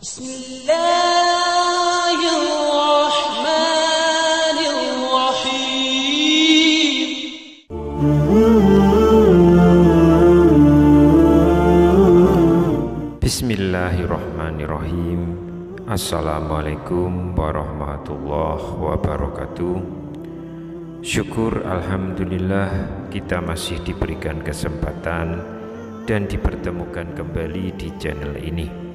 Bismillahirrahmanirrahim. Assalamualaikum warahmatullahi wabarakatuh. Syukur alhamdulillah kita masih diberikan kesempatan dan dipertemukan kembali di channel ini.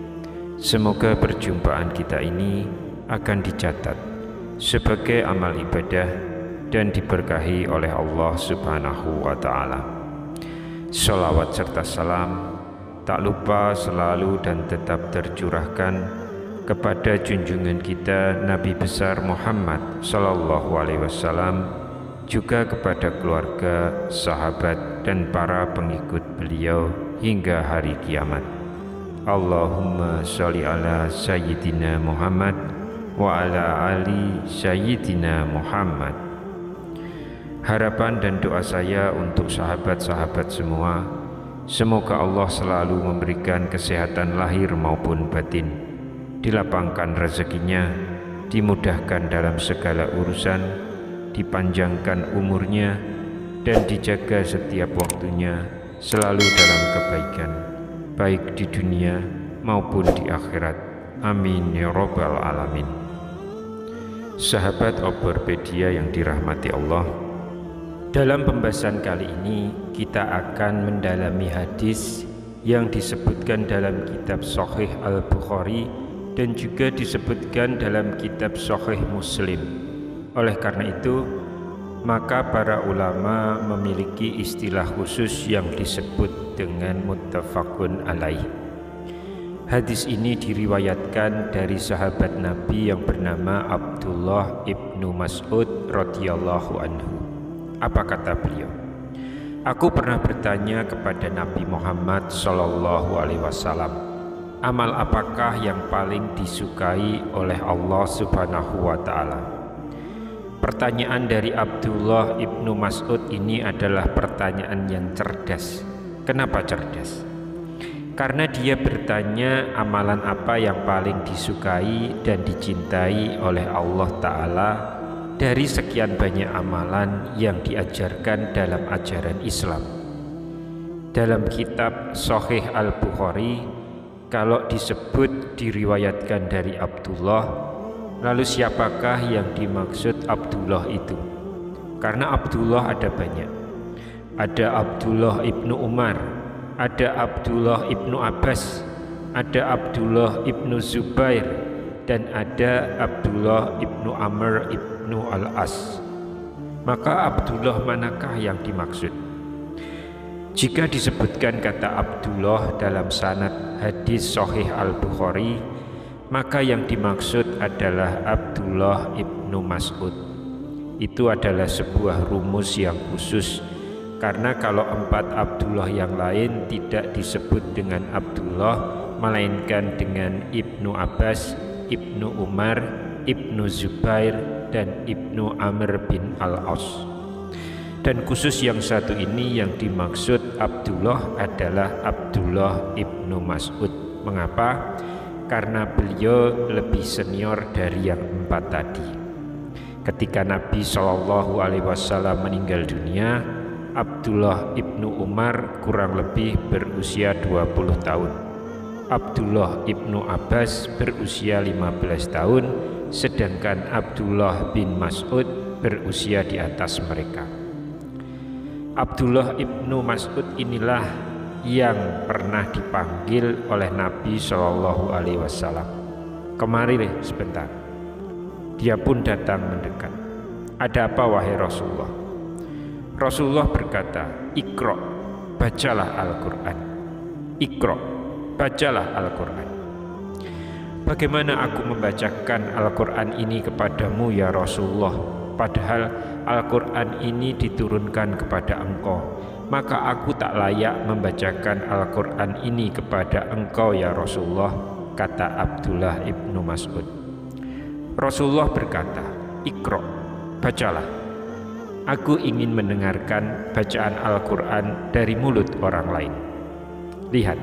Semoga perjumpaan kita ini akan dicatat sebagai amal ibadah dan diberkahi oleh Allah Subhanahu wa Ta'ala. Sholawat serta salam tak lupa selalu dan tetap tercurahkan kepada junjungan kita Nabi besar Muhammad Sallallahu Alaihi Wasallam, juga kepada keluarga, sahabat, dan para pengikut beliau hingga hari kiamat. Allahumma sholli ala Sayyidina Muhammad wa ala ali Sayyidina Muhammad. Harapan dan doa saya untuk sahabat-sahabat semua, semoga Allah selalu memberikan kesehatan lahir maupun batin, dilapangkan rezekinya, dimudahkan dalam segala urusan, dipanjangkan umurnya, dan dijaga setiap waktunya selalu dalam kebaikan, baik di dunia maupun di akhirat. Amin ya rabbal alamin. Sahabat Obropedia yang dirahmati Allah, dalam pembahasan kali ini kita akan mendalami hadis yang disebutkan dalam kitab Sahih Al-Bukhari dan juga disebutkan dalam kitab Sahih Muslim. Oleh karena itu, maka para ulama memiliki istilah khusus yang disebut dengan muttafaqun alaih. Hadis ini diriwayatkan dari sahabat Nabi yang bernama Abdullah ibnu Mas'ud radhiyallahu anhu. Apa kata beliau? Aku pernah bertanya kepada Nabi Muhammad sallallahu alaihi wasallam, amal apakah yang paling disukai oleh Allah Subhanahu wa Ta'ala? Pertanyaan dari Abdullah ibnu Mas'ud ini adalah pertanyaan yang cerdas. Kenapa cerdas? Karena dia bertanya amalan apa yang paling disukai dan dicintai oleh Allah Ta'ala dari sekian banyak amalan yang diajarkan dalam ajaran Islam. Dalam kitab Sahih Al-Bukhari, kalau disebut diriwayatkan dari Abdullah, lalu siapakah yang dimaksud Abdullah itu? Karena Abdullah ada banyak. Ada Abdullah ibnu Umar, ada Abdullah ibnu Abbas, ada Abdullah ibnu Zubair, dan ada Abdullah ibnu Amr ibnu Al-As. Maka Abdullah manakah yang dimaksud? Jika disebutkan kata Abdullah dalam sanad hadis Sahih Al-Bukhari, maka yang dimaksud adalah Abdullah ibnu Mas'ud. Itu adalah sebuah rumus yang khusus, karena kalau 4 Abdullah yang lain tidak disebut dengan Abdullah, melainkan dengan Ibnu Abbas, Ibnu Umar, Ibnu Zubair, dan Ibnu Amr bin Al-As. Dan khusus yang satu ini yang dimaksud Abdullah adalah Abdullah ibnu Mas'ud. Mengapa? Karena beliau lebih senior dari yang 4 tadi. Ketika Nabi Shallallahu Alaihi Wasallam meninggal dunia, Abdullah ibnu Umar kurang lebih berusia 20 tahun. Abdullah ibnu Abbas berusia 15 tahun, sedangkan Abdullah bin Mas'ud berusia di atas mereka. Abdullah ibnu Mas'ud inilah yang pernah dipanggil oleh Nabi Shallallahu Alaihi Wasallam. Kemari sebentar. Dia pun datang mendekat. Ada apa wahai Rasulullah? Rasulullah berkata, Iqra, bacalah Al-Quran. Iqra, bacalah Al-Quran. Bagaimana aku membacakan Al-Quran ini kepadamu ya Rasulullah, padahal Al-Quran ini diturunkan kepada engkau? Maka aku tak layak membacakan Al-Quran ini kepada engkau ya Rasulullah, kata Abdullah ibnu Mas'ud. Rasulullah berkata, Iqra, bacalah. Aku ingin mendengarkan bacaan Al-Quran dari mulut orang lain. Lihat,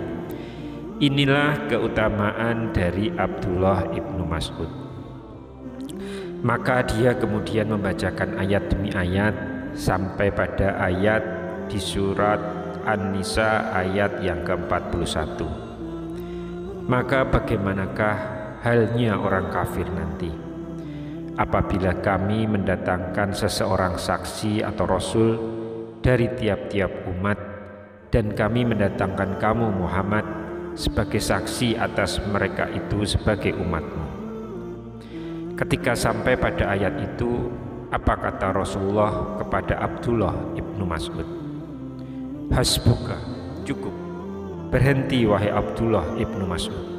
Inilah keutamaan dari Abdullah ibnu Mas'ud. Maka dia kemudian membacakan ayat demi ayat sampai pada ayat di surat An-Nisa ayat yang ke-41. Maka bagaimanakah halnya orang kafir nanti apabila kami mendatangkan seseorang saksi atau rasul dari tiap-tiap umat, dan kami mendatangkan kamu Muhammad sebagai saksi atas mereka itu sebagai umatmu. Ketika sampai pada ayat itu, apa kata Rasulullah kepada Abdullah ibnu Mas'ud? Hasbuka, cukup, berhenti wahai Abdullah ibnu Mas'ud.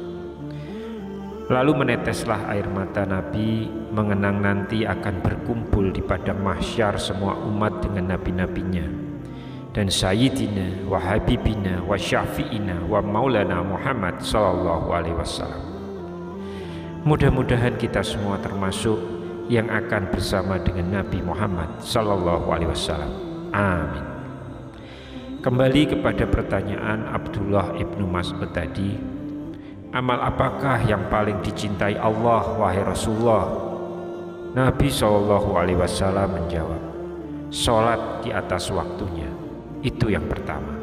Lalu meneteslah air mata Nabi mengenang nanti akan berkumpul di padang mahsyar semua umat dengan nabi-nabinya, dan Sayyidina wa Habibina wa Syafi'ina wa Maulana Muhammad sallallahu alaihi wasallam. Mudah-mudahan kita semua termasuk yang akan bersama dengan Nabi Muhammad sallallahu alaihi wasallam. Amin. Kembali kepada pertanyaan Abdullah ibnu Mas'ud tadi, amal apakah yang paling dicintai Allah wahai Rasulullah? Nabi sallallahu alaihi wasallam menjawab, salat di atas waktunya. Itu yang pertama.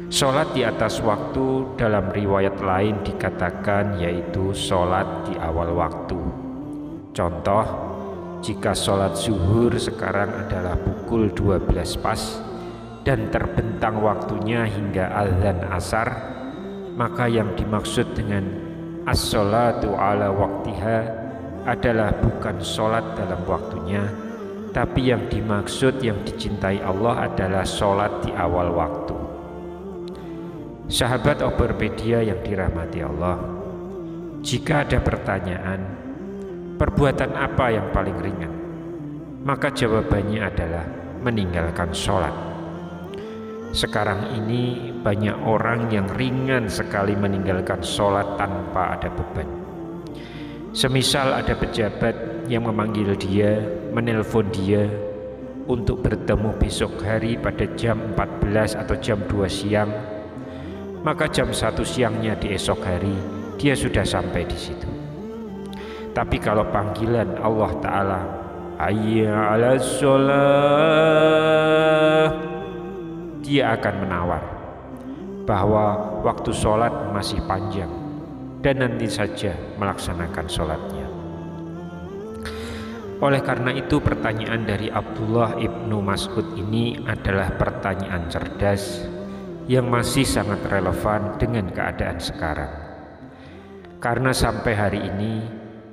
Sholat di atas waktu dalam riwayat lain dikatakan yaitu sholat di awal waktu. Contoh, jika sholat zuhur sekarang adalah pukul 12 pas dan terbentang waktunya hingga azan asar, maka yang dimaksud dengan as-sholatu ala waktiha adalah bukan sholat dalam waktunya, tapi yang dimaksud, yang dicintai Allah adalah sholat di awal waktu. Sahabat Overpedia yang dirahmati Allah, jika ada pertanyaan, perbuatan apa yang paling ringan? Maka jawabannya adalah meninggalkan sholat. Sekarang ini banyak orang yang ringan sekali meninggalkan sholat tanpa ada beban. Semisal ada pejabat yang memanggil dia, menelpon dia untuk bertemu besok hari pada jam 14 atau jam 2 siang, maka jam 1 siangnya di esok hari dia sudah sampai di situ. Tapi kalau panggilan Allah Ta'ala, hayya 'alas sholah, dia akan menawar bahwa waktu sholat masih panjang dan nanti saja melaksanakan sholatnya. Oleh karena itu, pertanyaan dari Abdullah ibnu Mas'ud ini adalah pertanyaan cerdas yang masih sangat relevan dengan keadaan sekarang. Karena sampai hari ini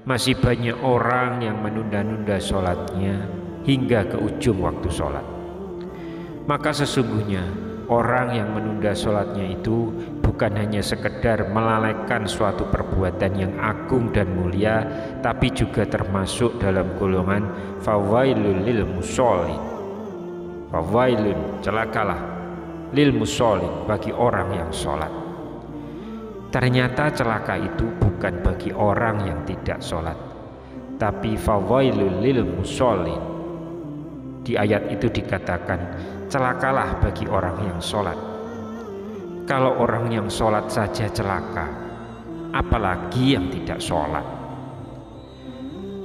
masih banyak orang yang menunda-nunda sholatnya hingga ke ujung waktu sholat. Maka sesungguhnya orang yang menunda sholatnya itu bukan hanya sekedar melalaikan suatu perbuatan yang agung dan mulia, tapi juga termasuk dalam golongan fawailul lil musholin. Fawailun, celakalah, lil musholin, bagi orang yang sholat. Ternyata celaka itu bukan bagi orang yang tidak sholat, tapi fawailul lil musholin. Di ayat itu dikatakan celakalah bagi orang yang sholat. Kalau orang yang sholat saja celaka, apalagi yang tidak sholat.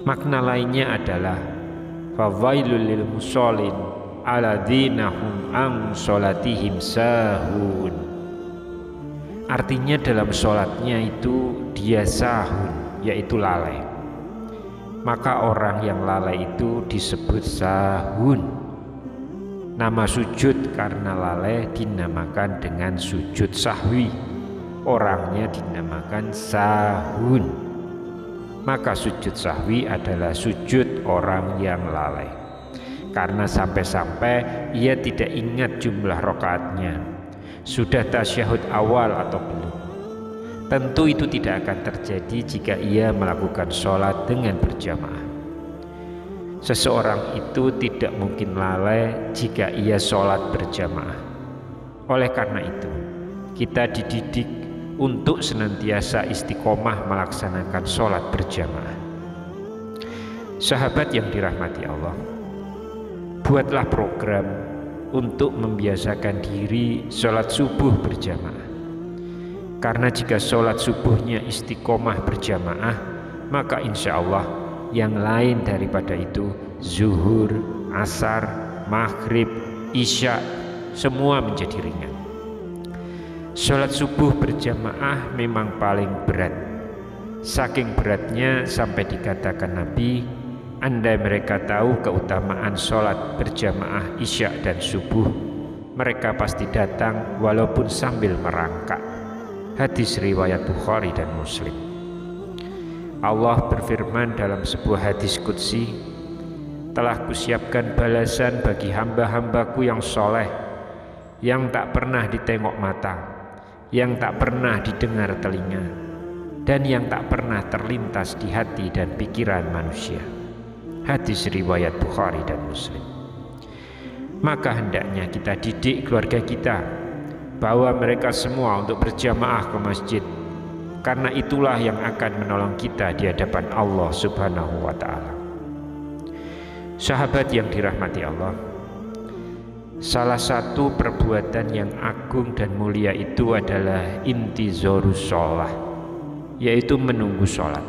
Makna lainnya adalah fawailul lil musholin alladzina hum an sholatihim sahun. Artinya dalam sholatnya itu dia sahun, yaitu lalai. Maka orang yang lalai itu disebut sahun. Nama sujud karena lalai dinamakan dengan sujud sahwi. Orangnya dinamakan sahun. Maka sujud sahwi adalah sujud orang yang lalai, karena sampai-sampai ia tidak ingat jumlah rakaatnya, sudah tasyahud awal atau belum. Tentu itu tidak akan terjadi jika ia melakukan sholat dengan berjamaah. Seseorang itu tidak mungkin lalai jika ia sholat berjamaah. Oleh karena itu, kita dididik untuk senantiasa istiqomah melaksanakan sholat berjamaah. Sahabat yang dirahmati Allah, buatlah program untuk membiasakan diri sholat subuh berjamaah. Karena jika sholat subuhnya istiqomah berjamaah, maka insya Allah yang lain daripada itu, zuhur, asar, maghrib, isya, semua menjadi ringan. Sholat subuh berjamaah memang paling berat. Saking beratnya sampai dikatakan Nabi, andai mereka tahu keutamaan sholat berjamaah isya dan subuh, mereka pasti datang walaupun sambil merangkak. Hadis riwayat Bukhari dan Muslim. Allah berfirman dalam sebuah hadis qudsi, telah kusiapkan balasan bagi hamba-hambaku yang soleh, yang tak pernah ditengok mata, yang tak pernah didengar telinga, dan yang tak pernah terlintas di hati dan pikiran manusia. Hadis riwayat Bukhari dan Muslim. Maka hendaknya kita didik keluarga kita, bawa mereka semua untuk berjamaah ke masjid, karena itulah yang akan menolong kita di hadapan Allah Subhanahu wa ta'ala. Sahabat yang dirahmati Allah, salah satu perbuatan yang agung dan mulia itu adalah intizarus sholah, yaitu menunggu sholat,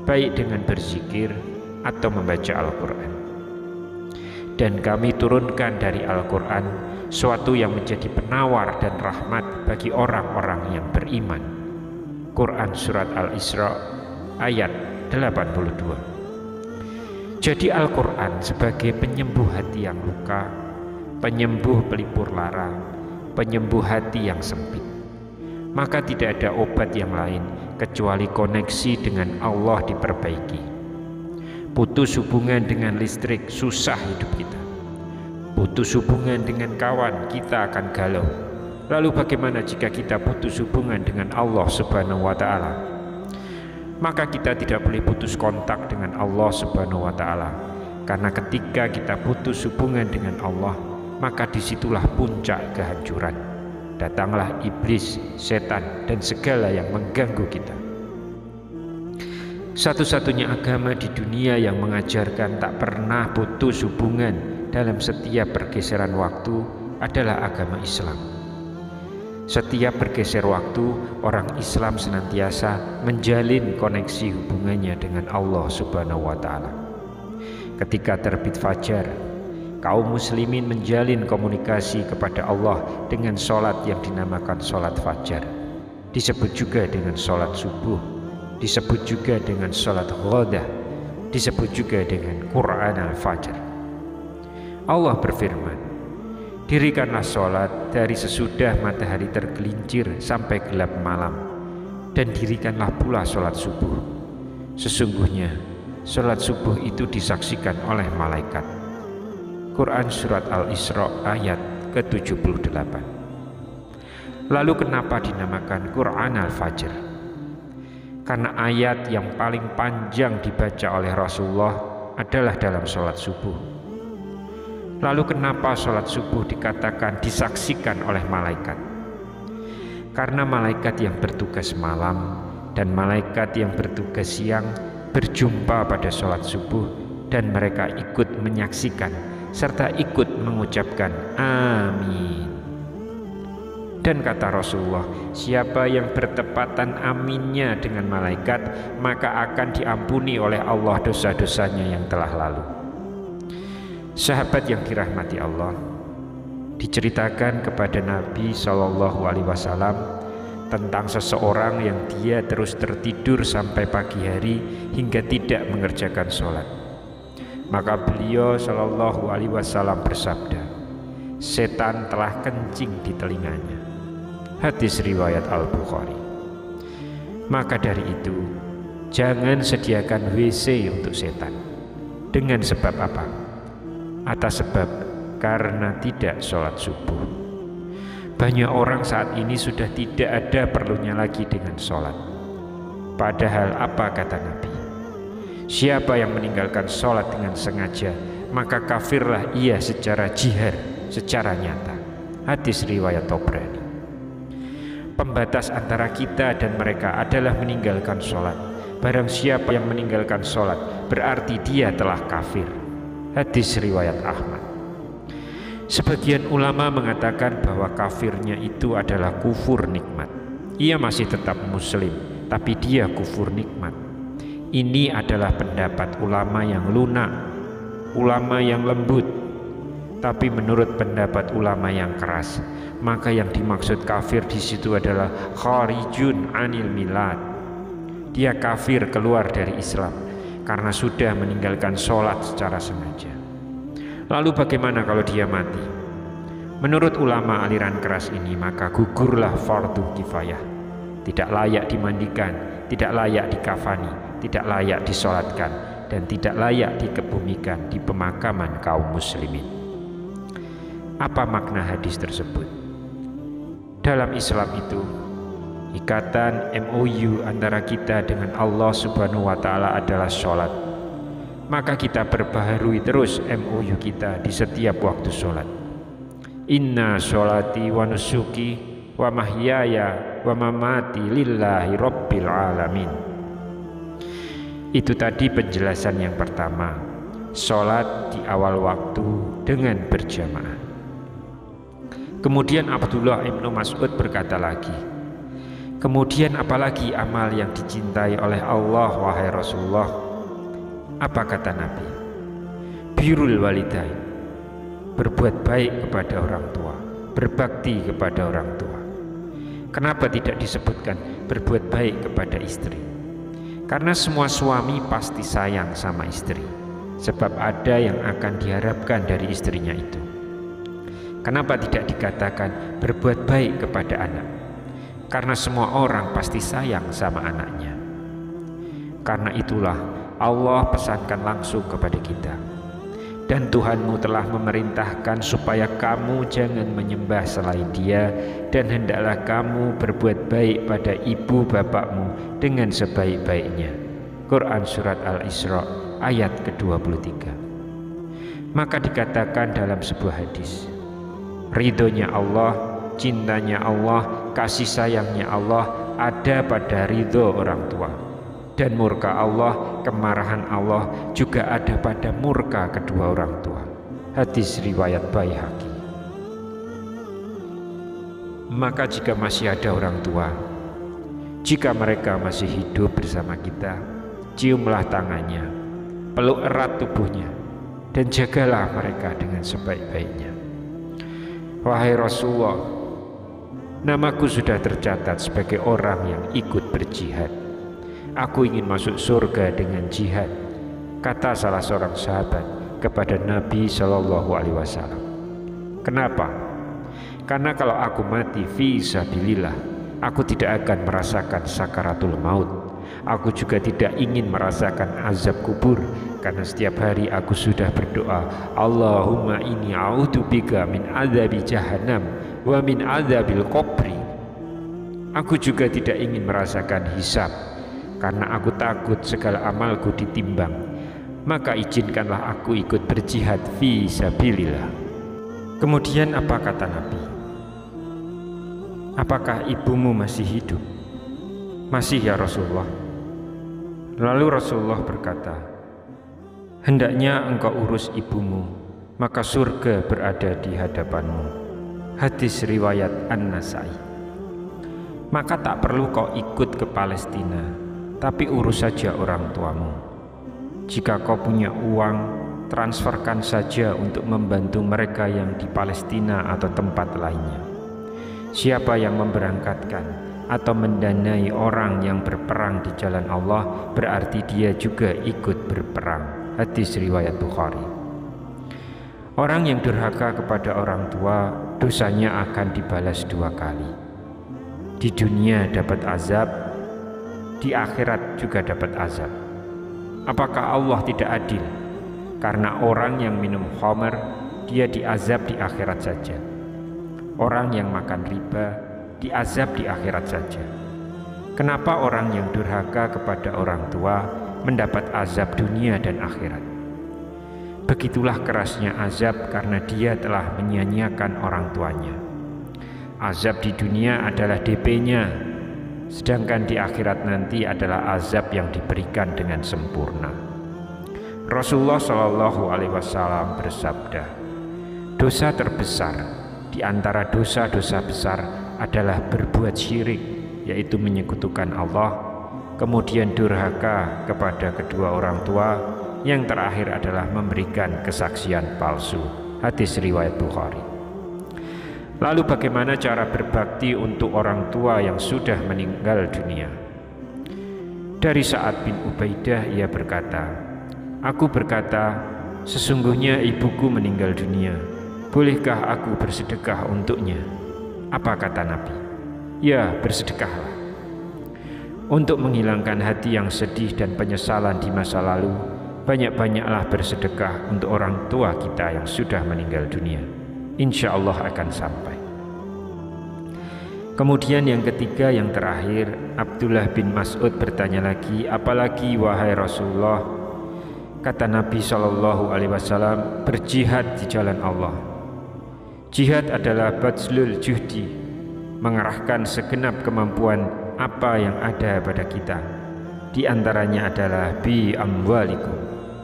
baik dengan berzikir atau membaca Al-Quran. Dan kami turunkan dari Al-Quran suatu yang menjadi penawar dan rahmat bagi orang-orang yang beriman. Quran Surat Al-Isra ayat 82. Jadi Al-Quran sebagai penyembuh hati yang luka, penyembuh pelipur lara, penyembuh hati yang sempit. Maka tidak ada obat yang lain kecuali koneksi dengan Allah diperbaiki. Putus hubungan dengan listrik, susah hidup kita. Putus hubungan dengan kawan, kita akan galau. Lalu bagaimana jika kita putus hubungan dengan Allah Subhanahu wa ta'ala? Maka kita tidak boleh putus kontak dengan Allah Subhanahu wa ta'ala. Karena ketika kita putus hubungan dengan Allah, maka disitulah puncak kehancuran. Datanglah iblis, setan, dan segala yang mengganggu kita. Satu-satunya agama di dunia yang mengajarkan tak pernah putus hubungan dalam setiap pergeseran waktu adalah agama Islam. Setiap bergeser waktu, orang Islam senantiasa menjalin koneksi hubungannya dengan Allah Subhanahu wa ta'ala. Ketika terbit fajar, kaum muslimin menjalin komunikasi kepada Allah dengan sholat yang dinamakan sholat fajar. Disebut juga dengan sholat subuh, disebut juga dengan sholat ghadah, disebut juga dengan Quran al-Fajr. Allah berfirman, dirikanlah sholat dari sesudah matahari tergelincir sampai gelap malam, dan dirikanlah pula sholat subuh. Sesungguhnya sholat subuh itu disaksikan oleh malaikat. Quran Surat Al-Isra ayat ke-78. Lalu kenapa dinamakan Quran al-Fajr? Karena ayat yang paling panjang dibaca oleh Rasulullah adalah dalam sholat subuh. Lalu kenapa sholat subuh dikatakan disaksikan oleh malaikat? Karena malaikat yang bertugas malam dan malaikat yang bertugas siang berjumpa pada sholat subuh, dan mereka ikut menyaksikan serta ikut mengucapkan amin. Dan kata Rasulullah, siapa yang bertepatan aminnya dengan malaikat, maka akan diampuni oleh Allah dosa-dosanya yang telah lalu. Sahabat yang dirahmati Allah, diceritakan kepada Nabi SAW tentang seseorang yang dia terus tertidur sampai pagi hari hingga tidak mengerjakan sholat. Maka beliau SAW bersabda, setan telah kencing di telinganya. Hadis riwayat Al-Bukhari. Maka dari itu, jangan sediakan WC untuk setan. Dengan sebab apa? Atas sebab karena tidak sholat subuh. Banyak orang saat ini sudah tidak ada perlunya lagi dengan sholat. Padahal apa kata Nabi? Siapa yang meninggalkan sholat dengan sengaja, maka kafirlah ia secara jihar, secara nyata. Hadis riwayat Tabrani. Pembatas antara kita dan mereka adalah meninggalkan sholat. Barang siapa yang meninggalkan sholat, berarti dia telah kafir. Hadis riwayat Ahmad. Sebagian ulama mengatakan bahwa kafirnya itu adalah kufur nikmat, ia masih tetap muslim, tapi dia kufur nikmat. Ini adalah pendapat ulama yang lunak, ulama yang lembut. Tapi menurut pendapat ulama yang keras, maka yang dimaksud kafir di situ adalah kharijun anil milad. Dia kafir, keluar dari Islam karena sudah meninggalkan sholat secara sengaja. Lalu bagaimana kalau dia mati? Menurut ulama aliran keras ini, maka gugurlah fardu kifayah. Tidak layak dimandikan, tidak layak dikafani, tidak layak disolatkan, dan tidak layak dikebumikan di pemakaman kaum muslimin. Apa makna hadis tersebut? Dalam Islam itu, ikatan MOU antara kita dengan Allah Subhanahu wa Ta'ala adalah sholat. Maka kita perbaharui terus MOU kita di setiap waktu sholat. Inna sholati wa nusuki wa mahyaya wa mamati lillahi rabbil alamin. Itu tadi penjelasan yang pertama, sholat di awal waktu dengan berjamaah. Kemudian Abdullah ibnu Mas'ud berkata lagi, kemudian apalagi amal yang dicintai oleh Allah wahai Rasulullah? Apa kata Nabi? Birrul walidain, berbuat baik kepada orang tua, berbakti kepada orang tua. Kenapa tidak disebutkan berbuat baik kepada istri? Karena semua suami pasti sayang sama istri, sebab ada yang akan diharapkan dari istrinya itu. Kenapa tidak dikatakan berbuat baik kepada anak? Karena semua orang pasti sayang sama anaknya. Karena itulah Allah pesankan langsung kepada kita, dan Tuhanmu telah memerintahkan supaya kamu jangan menyembah selain Dia, dan hendaklah kamu berbuat baik pada ibu bapakmu dengan sebaik-baiknya. Quran Surat Al-Isra ayat ke-23. Maka dikatakan dalam sebuah hadis, ridhonya Allah, cintanya Allah, kasih sayangnya Allah ada pada ridho orang tua, dan murka Allah, kemarahan Allah juga ada pada murka kedua orang tua. Hadis riwayat Baihaqi. Maka jika masih ada orang tua, jika mereka masih hidup bersama kita, ciumlah tangannya, peluk erat tubuhnya, dan jagalah mereka dengan sebaik-baiknya. Wahai Rasulullah, namaku sudah tercatat sebagai orang yang ikut berjihad. Aku ingin masuk surga dengan jihad, kata salah seorang sahabat kepada Nabi Shallallahu Alaihi Wasallam. Kenapa? Karena kalau aku mati fi sabilillah, aku tidak akan merasakan sakaratul maut. Aku juga tidak ingin merasakan azab kubur, karena setiap hari aku sudah berdoa, Allahumma inni a'udzubika min adzabi jahannam wa min adzabil qabri. Aku juga tidak ingin merasakan hisab, karena aku takut segala amalku ditimbang. Maka izinkanlah aku ikut berjihad fi sabilillah. Kemudian apa kata Nabi? Apakah ibumu masih hidup? Masih ya Rasulullah. Lalu Rasulullah berkata, hendaknya engkau urus ibumu, maka surga berada di hadapanmu. Hadis riwayat An-Nasai. Maka tak perlu kau ikut ke Palestina, tapi urus saja orang tuamu. Jika kau punya uang, transferkan saja untuk membantu mereka yang di Palestina atau tempat lainnya. Siapa yang memberangkatkan atau mendanai orang yang berperang di jalan Allah, berarti dia juga ikut berperang. Hadis riwayat Bukhari. Orang yang durhaka kepada orang tua, dosanya akan dibalas 2 kali. Di dunia dapat azab, di akhirat juga dapat azab. Apakah Allah tidak adil? Karena orang yang minum khamr, dia diazab di akhirat saja. Orang yang makan riba, diazab di akhirat saja. Kenapa orang yang durhaka kepada orang tua mendapat azab dunia dan akhirat? Begitulah kerasnya azab karena dia telah menyia-nyiakan orang tuanya. Azab di dunia adalah DP-nya, sedangkan di akhirat nanti adalah azab yang diberikan dengan sempurna. Rasulullah Shallallahu Alaihi Wasallam bersabda, dosa terbesar di antara dosa-dosa besar adalah berbuat syirik, yaitu menyekutukan Allah, kemudian durhaka kepada kedua orang tua, yang terakhir adalah memberikan kesaksian palsu. Hadis riwayat Bukhari. Lalu bagaimana cara berbakti untuk orang tua yang sudah meninggal dunia? Dari Sa'ad bin Ubaidah ia berkata, "Aku berkata, sesungguhnya ibuku meninggal dunia. Bolehkah aku bersedekah untuknya?" Apa kata Nabi? "Ya, bersedekahlah." Untuk menghilangkan hati yang sedih dan penyesalan di masa lalu, banyak-banyaklah bersedekah untuk orang tua kita yang sudah meninggal dunia. Insya Allah akan sampai. Kemudian yang ketiga, yang terakhir, Abdullah bin Mas'ud bertanya lagi, "Apalagi wahai Rasulullah?" Kata Nabi SAW, "Berjihad di jalan Allah." Jihad adalah badlul juhdi, mengerahkan segenap kemampuan apa yang ada pada kita. Di antaranya adalah bi amwalikum,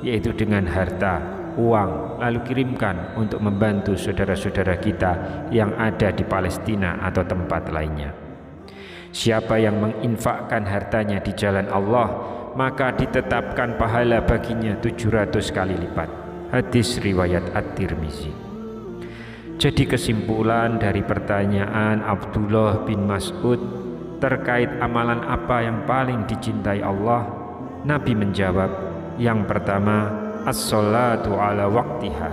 yaitu dengan harta, uang, lalu kirimkan untuk membantu saudara-saudara kita yang ada di Palestina atau tempat lainnya. Siapa yang menginfakkan hartanya di jalan Allah, maka ditetapkan pahala baginya 700 kali lipat. Hadis riwayat At-Tirmizi. Jadi kesimpulan dari pertanyaan Abdullah bin Mas'ud terkait amalan apa yang paling dicintai Allah, Nabi menjawab, yang pertama, as-sholatu ala waktiha,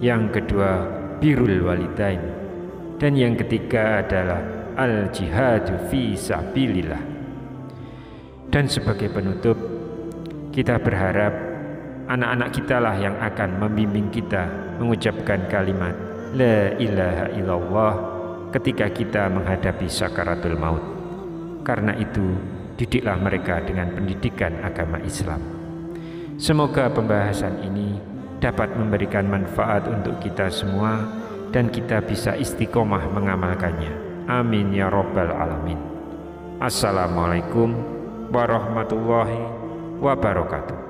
yang kedua, birrul walidain, dan yang ketiga adalah al-jihadu fi sabilillah. Dan sebagai penutup, kita berharap anak-anak kita lah yang akan membimbing kita mengucapkan kalimat la ilaha illallah ketika kita menghadapi sakaratul maut. Karena itu, didiklah mereka dengan pendidikan agama Islam. Semoga pembahasan ini dapat memberikan manfaat untuk kita semua dan kita bisa istiqomah mengamalkannya. Amin ya rabbal alamin. Assalamualaikum warahmatullahi wabarakatuh.